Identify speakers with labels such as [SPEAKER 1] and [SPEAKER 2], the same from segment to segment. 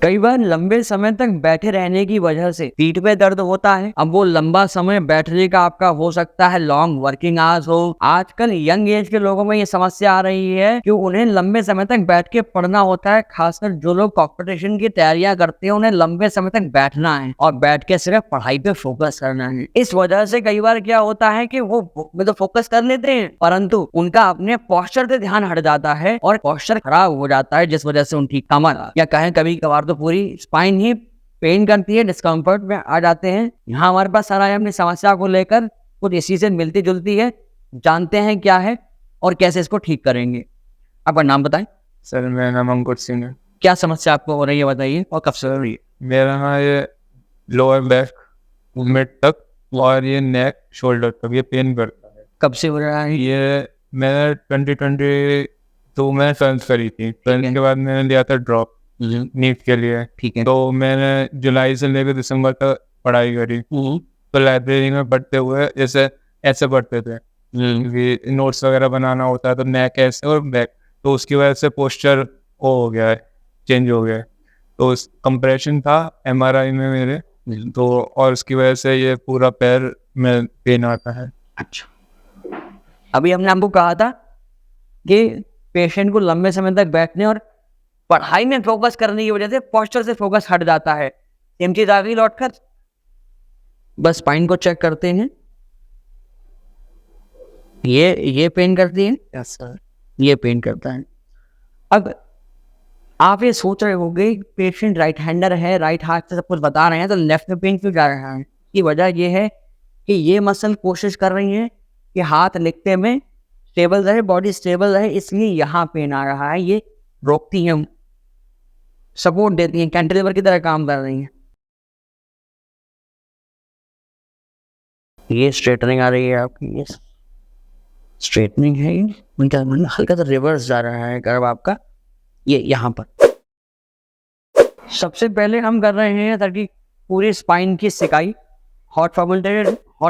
[SPEAKER 1] कई बार लंबे समय तक बैठे रहने की वजह से पीठ में दर्द होता है। अब वो लंबा समय बैठने का आपका हो सकता है लॉन्ग वर्किंग आवर्स हो। आजकल यंग एज के लोगों में ये समस्या आ रही है कि उन्हें लंबे समय तक बैठ के पढ़ना होता है। खासकर जो लोग कॉम्पिटिशन की तैयारियां करते हैं उन्हें लंबे समय तक बैठना है और बैठ के सिर्फ पढ़ाई पे फोकस करना है। इस वजह से कई बार क्या होता है कि वो बुक में तो फोकस कर लेते हैं परंतु उनका अपने पोस्चर से ध्यान हट जाता है और पोस्चर खराब हो जाता है, जिस वजह से उनकी कमर या कहें कभी कभार तो पूरी स्पाइन ही पेन करती है, डिस्कम्फर्ट में आ जाते हैं। यहाँ हमारे पास सर आए अपनी समस्या को लेकर, कुछ इसी से मिलती जुलती है। जानते हैं क्या है और कैसे इसको ठीक करेंगे। आपका नाम बताएं।
[SPEAKER 2] सर मेरा नाम अंकुर सिंह है।
[SPEAKER 1] क्या समस्या आपको हो रही है बताइए और कब से हो रही है?
[SPEAKER 2] मेरा ना ये लोअर बैक मिड तक और ये नेक शोल्डर तक ये पेन करता है।
[SPEAKER 1] कब से हो रहा है?
[SPEAKER 2] ये मैंने 2022 में ट्वेल्थ करी थी। ट्वेल्थ के बाद मैंने लिया था ड्रॉप नीट के लिए।
[SPEAKER 1] ठीक है।
[SPEAKER 2] तो मैंने जुलाई से लेकर दिसंबर तक पढ़ाई करी। तो लाइब्रेरी में पढ़ते हुए जैसे ऐसे पढ़ते थे क्योंकि नोट्स वगैरह बनाना होता है तो नेक ऐसे और बैक, तो उसकी वजह से पोस्चर हो गया है, चेंज हो गया है। तो कंप्रेशन था एमआरआई में मेरे, तो और उसकी वजह से ये पूरा पैर में पेन आता है।
[SPEAKER 1] अच्छा, अभी हमने आपको कहा था कि पेशेंट को लंबे समय तक बैठने और पढ़ाई में फोकस करने की वजह से पोस्चर से फोकस हट जाता है। सेम चीज आ गई लौटकर। बस स्पाइन को चेक करते हैं। ये पेन करती है। यस सर, ये पेन करता है। अब आप ये सोच रहे होंगे पेशेंट राइट हैंडर है, राइट हाथ से सब कुछ बता रहे हैं तो लेफ्ट में पेन क्यों जा रहा है? की वजह ये है कि ये मसल कोशिश कर रही है कि हाथ लिखते में स्टेबल रहे, बॉडी स्टेबल रहे, इसलिए यहाँ पेन आ रहा है। ये रोकती हैं, सपोर्ट देती हैं, कैंटिलीवर की तरह काम कर रही हैं। ये स्ट्रेटनिंग आ रही है आपकी, ये स्ट्रेटनिंग है। ये उनका हल्का सा रिवर्स जा रहा है कर्व आपका, ये यहाँ पर। सबसे पहले हम कर रहे हैं ताकि पूरी स्पाइन की सिकाई। हॉट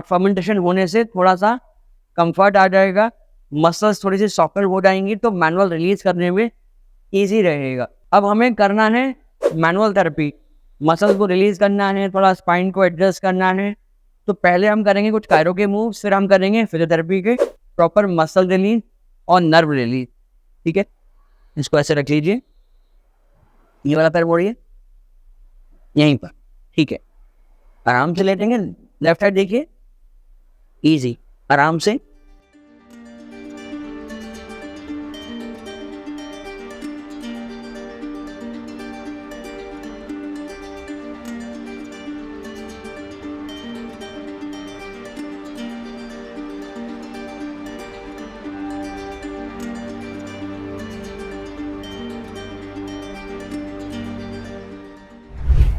[SPEAKER 1] फर्मेंटेशन होने से थोड़ा सा कंफर्ट आ जाएगा, मसल्स थोड़ी सी सॉफ्टर हो जाएंगी तो मैनुअल रिलीज करने में इजी रहेगा। अब हमें करना है मैनुअल थेरेपी, मसल्स को रिलीज करना है, थोड़ा स्पाइन को एडजस्ट करना है। तो पहले हम करेंगे कुछ कायरो के मूव्स, फिर हम करेंगे फिजियोथेरेपी के प्रॉपर मसल रिलीज और नर्व रिलीज। ठीक है, इसको ऐसे रख लीजिए, ये वाला पैर मोड़िए यहीं पर। ठीक है, आराम से लेटेंगे, लेफ्ट साइड देखिए, इजी, आराम से।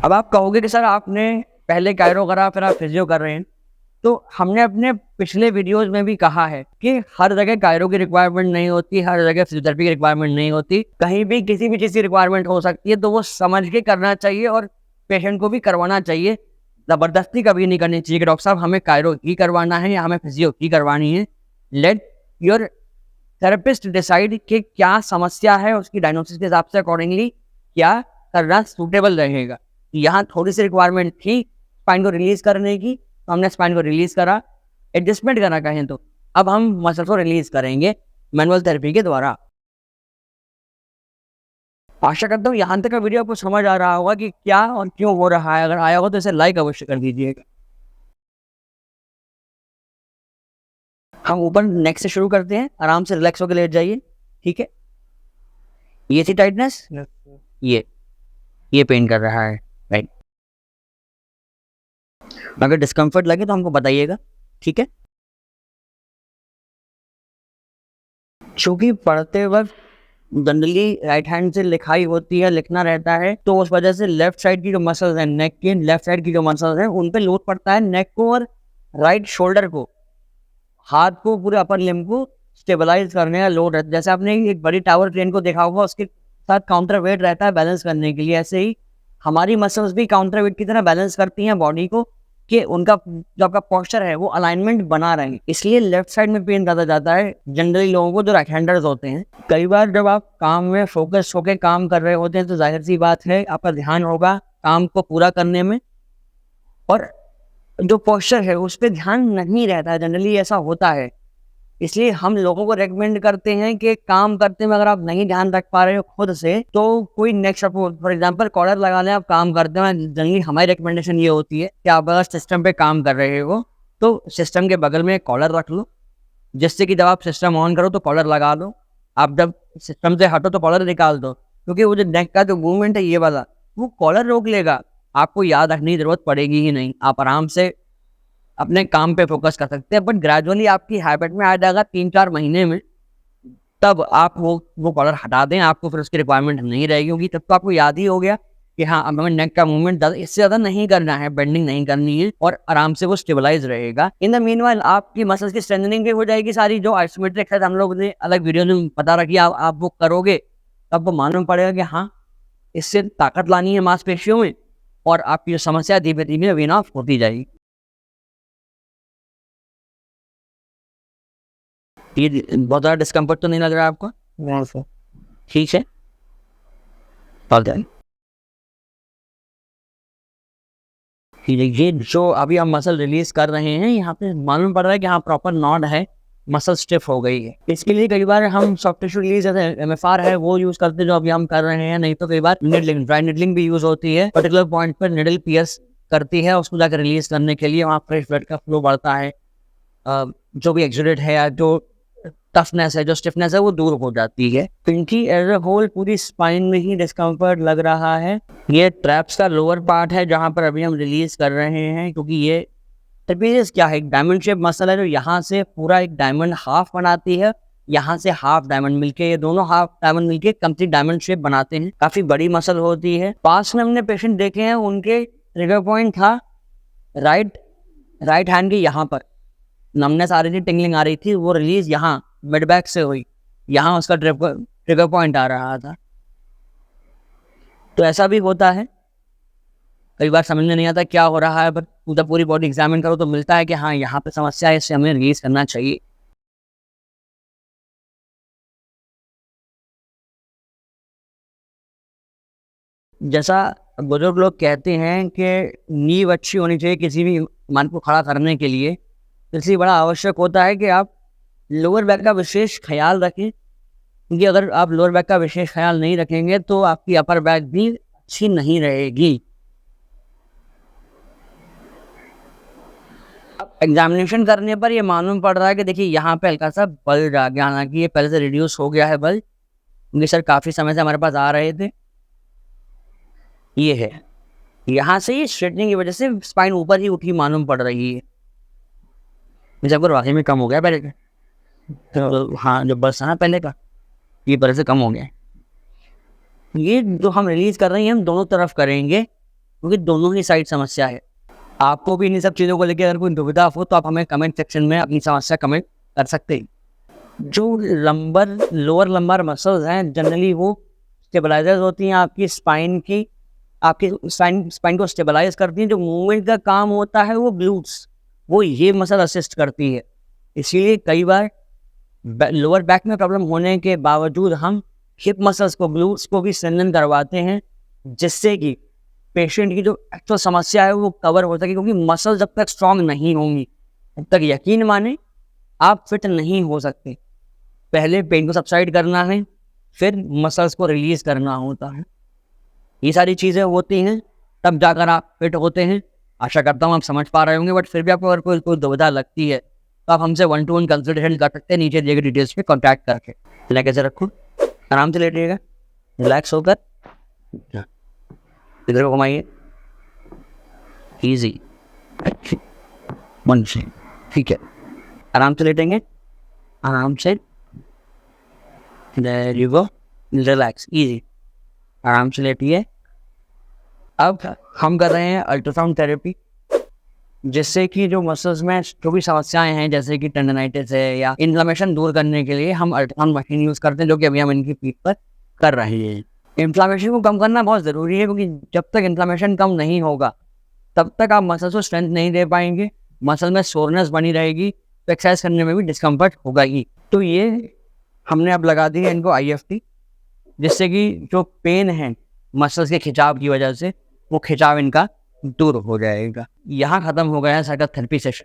[SPEAKER 1] अब आप कहोगे कि सर आपने पहले कायरो करा फिर आप फिजियो कर रहे हैं, तो हमने अपने पिछले वीडियोस में भी कहा है कि हर जगह कायरो की रिक्वायरमेंट नहीं होती, हर जगह फिजियोथेरेपी की रिक्वायरमेंट नहीं होती, कहीं भी किसी भी चीज़ की रिक्वायरमेंट हो सकती है। तो वो समझ के करना चाहिए और पेशेंट को भी करवाना चाहिए। ज़बरदस्ती कभी नहीं करनी चाहिए कि डॉक्टर साहब हमें कायरो ही करवाना है या हमें फिजियो ही करवानी है। लेट योर थेरेपिस्ट डिसाइड कि क्या समस्या है, उसकी डायग्नोसिस के हिसाब से अकॉर्डिंगली क्या करना सूटेबल रहेगा। यहाँ थोड़ी सी रिक्वायरमेंट थी स्पाइन को रिलीज करने की, तो हमने स्पाइन को रिलीज करा, एडजस्टमेंट करा कहें तो। अब हम मसल को रिलीज करेंगे मैनुअल थेरेपी के द्वारा। आशा करता हूँ यहाँ तक का वीडियो आपको समझ आ रहा होगा कि क्या और क्यों हो रहा है। अगर आया हो तो इसे लाइक अवश्य कर दीजिएगा। हम ऊपर नेक से शुरू करते हैं, आराम से रिलैक्स होकर लेट जाइए। ठीक है, ये थी टाइटनेस, ये पेन कर रहा है, राइट। अगर डिस्कम्फर्ट लगे तो हमको बताइएगा। ठीक है, क्योंकि पढ़ते वक्त जनरली राइट हैंड से लिखाई होती है, लिखना रहता है, तो उस वजह से लेफ्ट साइड की जो मसल्स हैं, नेक के लेफ्ट साइड की जो मसल्स हैं उन पे लोड पड़ता है। नेक को और राइट शोल्डर को, हाथ को, पूरे अपर लिम्ब को स्टेबलाइज करने का लोड रहता है। जैसे आपने एक बड़ी टावर क्रेन को देखा होगा, उसके साथ काउंटर वेट रहता है बैलेंस करने के लिए। ऐसे ही हमारी मसल्स भी काउंटर वेट की तरह बैलेंस करती हैं बॉडी को, कि उनका जो आपका पोस्चर है वो अलाइनमेंट बना रहे, इसलिए लेफ्ट साइड में पेन ज़्यादा जाता है जनरली लोगों को जो राइट हैंडर्स होते हैं। कई बार जब आप काम में फोकस होकर काम कर रहे होते हैं तो जाहिर सी बात है आपका ध्यान होगा काम को पूरा करने में, और जो पोस्चर है उस पर ध्यान नहीं रहता, जनरली ऐसा होता है। इसलिए हम लोगों को रेकमेंड करते हैं कि काम करते में अगर आप नहीं ध्यान रख पा रहे हो खुद से, तो कोई नेक्स्ट फॉर एग्जांपल कॉलर लगा लें आप काम करते हैं। जनरली हमारी रिकमेंडेशन ये होती है कि आप अगर सिस्टम पे काम कर रहे हो तो सिस्टम के बगल में एक कॉलर रख लो, जिससे कि जब आप सिस्टम ऑन करो तो कॉलर लगा लो, आप जब सिस्टम से हटो तो कॉलर निकाल दो, क्योंकि वो जो नेक का जो मूवमेंट है ये वाला वो कॉलर रोक लेगा, आपको याद रखने की जरूरत पड़ेगी ही नहीं, आप आराम से अपने काम पे फोकस कर सकते हैं। बट ग्रेजुअली आपकी हैबिट में आ जाएगा 3-4 महीने में, तब आप वो कॉलर हटा दें, आपको फिर उसकी रिक्वायरमेंट नहीं रहेगी, क्योंकि तब तो आपको याद ही हो गया कि हाँ अब हमें नेक का मूवमेंट इससे ज़्यादा नहीं करना है, बेंडिंग नहीं करनी है, और आराम से वो स्टेबलाइज रहेगा। इन द मीनवाइल आपकी मसल्स की स्ट्रेंथनिंग भी हो जाएगी सारी, जो आइसोमेट्रिक एक्सरसाइज हम लोग ने अलग वीडियो में पता रखी, आप वो करोगे तब वो मालूम पड़ेगा कि हाँ इससे ताकत लानी है मांसपेशियों में, और आपकी जो समस्या धीरे धीरे विन ऑफ होती जाएगी। ये बहुत ज़्यादा डिस्कम्फर्ट तो नहीं लग रहा है आपको? नहीं सर। ठीक है, ये जो अभी हम मसल रिलीज कर रहे हैं यहाँ पे मालूम पड़ रहा है कि हाँ प्रॉपर नॉड है, मसल स्टिफ हो गई है। इसके लिए कई बार हम सॉफ्ट टिश्यू रिलीज जैसे MFR है वो यूज करते हैं, जो अभी हम कर रहे हैं। नहीं तो कई बार निडलिंग, ड्राई निडलिंग भी यूज होती है, पर्टिकुलर पॉइंट पर निडल पियर्स करती है, उसको जाकर रिलीज करने के लिए वहाँ फ्रेश ब्लड का फ्लो बढ़ता है, जो भी एक्सुडेट है या जो टफनेस है, जो स्टिफनेस है वो दूर हो जाती है। क्योंकि एज ए होल पूरी स्पाइन में ही डिस्कम्फर्ट लग रहा है। ये ट्रैप्स का लोअर पार्ट है जहाँ पर अभी हम रिलीज कर रहे हैं, क्योंकि ये ट्रेपेजियस क्या है, एक डायमंड शेप मसल है जो यहाँ से पूरा एक डायमंड हाफ बनाती है, यहाँ से हाफ डायमंड मिलके, ये दोनों हाफ डायमंड मिलके कंप्लीट डायमंड शेप बनाते हैं। काफी बड़ी मसल होती है। पास में हमने पेशेंट देखे हैं, उनके ट्रिगर पॉइंट था राइट हैंड के यहाँ पर, नमनेस आ रही थी, टिंगलिंग आ रही थी, वो रिलीज यहाँ मिड बैक से हुई, यहाँ उसका ट्रिगर पॉइंट आ रहा था। तो ऐसा भी होता है, कई बार समझ में नहीं आता क्या हो रहा है, बट पूरी बॉडी एग्जामिन करो तो मिलता है कि हाँ यहाँ पे समस्या है, इससे हमें रिलीज करना चाहिए। जैसा बुजुर्ग लोग कहते हैं कि नींव अच्छी होनी चाहिए किसी भी मन को खड़ा करने के लिए, इसलिए बड़ा आवश्यक होता है कि आप लोअर बैक का विशेष ख्याल रखें, क्योंकि अगर आप लोअर बैक का विशेष ख्याल नहीं रखेंगे तो आपकी अपर बैक भी अच्छी नहीं रहेगी। अब एग्जामिनेशन करने पर ये मालूम पड़ रहा है कि देखिए यहाँ पे हल्का सा बल्ज आ गया, हालांकि ये पहले से रिड्यूस हो गया है बल्ज, क्योंकि सर काफ़ी समय से हमारे पास आ रहे थे। ये है, यहाँ से ये स्ट्रेटनिंग की वजह से स्पाइन ऊपर ही उठी मालूम पड़ रही है। जब वाकई में कम हो गया पहले का, तो हाँ जो बस है ना पहले का, ये पहले से कम हो गया। ये जो हम रिलीज कर रहे हैं हम दोनों तरफ करेंगे, क्योंकि दोनों ही साइड समस्या है। आपको भी इन सब चीज़ों को लेकर अगर कोई दुविधा हो तो आप हमें कमेंट सेक्शन में अपनी समस्या कमेंट कर सकते हैं। जो लोअर लंबर मसल्स हैं जनरली वो स्टेबलाइजर्स होती हैं आपकी स्पाइन की, आपकी स्पाइन को स्टेबलाइज करती हैं। जो मूवमेंट का काम होता है वो ग्लूट्स, वो ये मसल असिस्ट करती है। इसीलिए कई बार लोअर बैक में प्रॉब्लम होने के बावजूद हम हिप मसल्स को, ग्लूट्स को भी स्ट्रेंथन करवाते हैं, जिससे कि पेशेंट की जो एक्चुअल समस्या है वो कवर हो सके। क्योंकि मसल जब तक स्ट्रांग नहीं होंगी तब तक यकीन माने आप फिट नहीं हो सकते। पहले पेन को सबसाइड करना है, फिर मसल्स को रिलीज करना होता है। ये सारी चीज़ें होती हैं, तब जाकर आप फिट होते हैं। आशा करता हूँ आप समझ पा रहे होंगे, बट फिर भी आपको अगर कोई दुविधा लगती है तो आप हमसे 1-to-1 कंसल्टेशन कर सकते हैं नीचे दिए गए डिटेल्स पे कॉन्टैक्ट करके। लेके कैसे रखो, आराम से लेटिएगा, रिलैक्स होकर, इधर को घुमाइए, ईजी, मन से, ठीक है। आराम से लेटेंगे, आराम से, there you go, relax, easy, आराम से लेटिए। अब हम कर रहे हैं अल्ट्रासाउंड थेरेपी, जिससे कि जो मसल्स में जो भी समस्याएं हैं जैसे कि टेंडनाइटिस है या इन्फ्लेमेशन दूर करने के लिए हम अल्ट्रासाउंड मशीन यूज़ करते हैं, जो कि अभी हम इनकी पीठ पर कर रहे हैं। इन्फ्लेमेशन को कम करना बहुत ज़रूरी है, क्योंकि जब तक इन्फ्लेमेशन कम नहीं होगा तब तक आप मसल को स्ट्रेंथ नहीं दे पाएंगे, मसल में सोरनेस बनी रहेगी, तो एक्सरसाइज करने में भी डिस्कम्फर्ट होगा ही। तो ये हमने अब लगा दी है इनको IFT, जिससे कि जो पेन है मसल्स के खिंचाव की वजह से, वो खिंचाव इनका दूर हो जाएगा। यहाँ ख़त्म हो गया है साइकिल थेरेपी सेशन।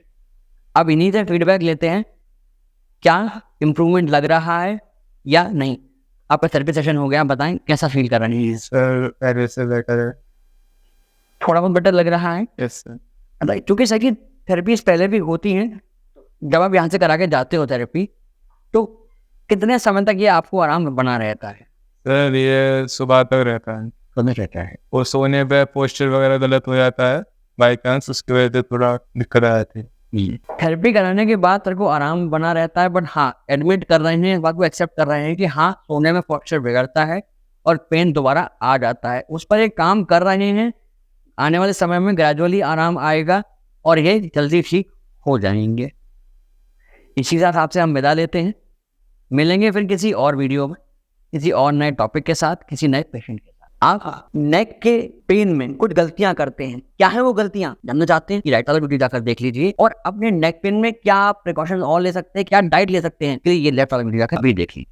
[SPEAKER 1] अब इन्हीं से फीडबैक लेते हैं, क्या इम्प्रूवमेंट लग रहा है या नहीं। आपका थेरेपी सेशन हो गया, बताएं कैसा फील कर रहे हैं।
[SPEAKER 2] सर पहले से बेटर है।
[SPEAKER 1] थोड़ा बहुत बेटर लग रहा है।
[SPEAKER 2] Yes sir.
[SPEAKER 1] मतलब क्योंकि साइकिल थेरेपीज पहले भी होती हैं, जब आप यहाँ से करा के जाते हो थेरेपी, तो कितने समय तक ये आपको आराम बना रहता है।
[SPEAKER 2] सर ये सुबह तक रहता है।
[SPEAKER 1] बना रहता है।
[SPEAKER 2] और सोने पे पोस्चर वगैरह गलत हो जाता है बाई चांस, उसकी वजह से थोड़ा दिक्कत आ जाती है।
[SPEAKER 1] थेरेपी कराने के बाद तेरे को आराम बना रहता है, बट हाँ एडमिट कर रहे हैं, इस बात को एक्सेप्ट कर रहे हैं कि हाँ सोने में पोस्चर बिगड़ता है और पेन दोबारा आ जाता है। उस पर एक काम कर रहे हैं, आने वाले समय में ग्रेजुअली आराम आएगा और ये जल्दी ठीक हो जाएंगे। इसी के साथ आपसे हम विदा लेते हैं, मिलेंगे फिर किसी और वीडियो में, किसी और नए टॉपिक के साथ, किसी नए पेशेंट के साथ। आप नेक के पेन में कुछ गलतियां करते हैं, क्या है वो गलतियां जानना चाहते हैं कि राइट वाला वीडियो जाकर देख लीजिए, और अपने नेक पेन में क्या प्रिकॉशन और ले सकते हैं, क्या डाइट ले सकते हैं, कि ये लेफ्ट वाला वीडियो जाकर भी देख लीजिए।